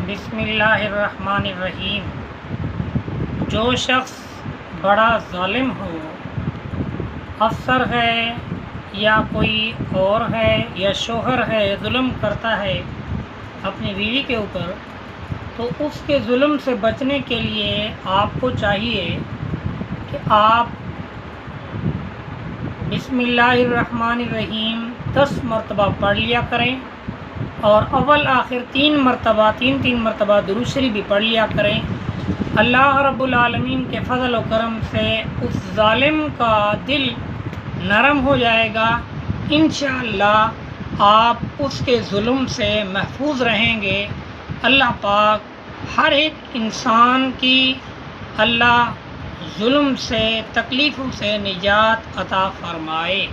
بسم اللہ الرحمن الرحیم۔ جو شخص بڑا ظالم ہو، افسر ہے یا کوئی اور ہے یا شوہر ہے، ظلم کرتا ہے اپنی بیوی کے اوپر، تو اس کے ظلم سے بچنے کے لیے آپ کو چاہیے کہ آپ بسم اللہ الرحمن الرحیم 10 مرتبہ پڑھ لیا کریں، اور اول آخر 3 مرتبہ درود شریف بھی پڑھ لیا کریں۔ اللہ رب العالمین کے فضل و کرم سے اس ظالم کا دل نرم ہو جائے گا۔ انشاءاللہ آپ اس کے ظلم سے محفوظ رہیں گے۔ اللہ پاک ہر ایک انسان کی اللہ ظلم سے، تکلیفوں سے نجات عطا فرمائے۔